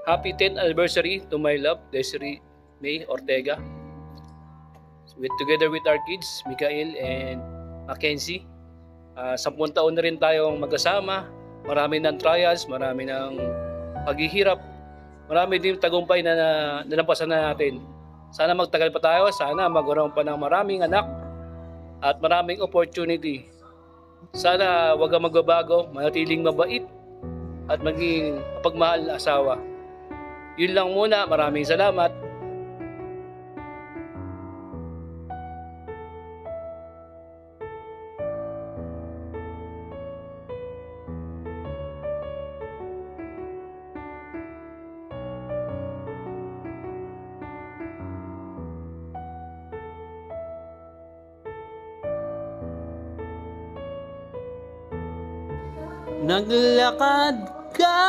Happy 10th anniversary to my love, Desiree May Ortega. Together with our kids, Mikael and Mackenzie. 10 taon na rin tayong magkasama. Marami ng trials, marami ng paghihirap, marami din tagumpay na nalampasan na natin. Sana magtagal pa tayo, sana magkaroon pa ng maraming anak at maraming opportunity. Sana wag kang magbabago, manatiling mabait at maging mapagmahal na asawa. Yun lang muna, maraming salamat. Naglakad ka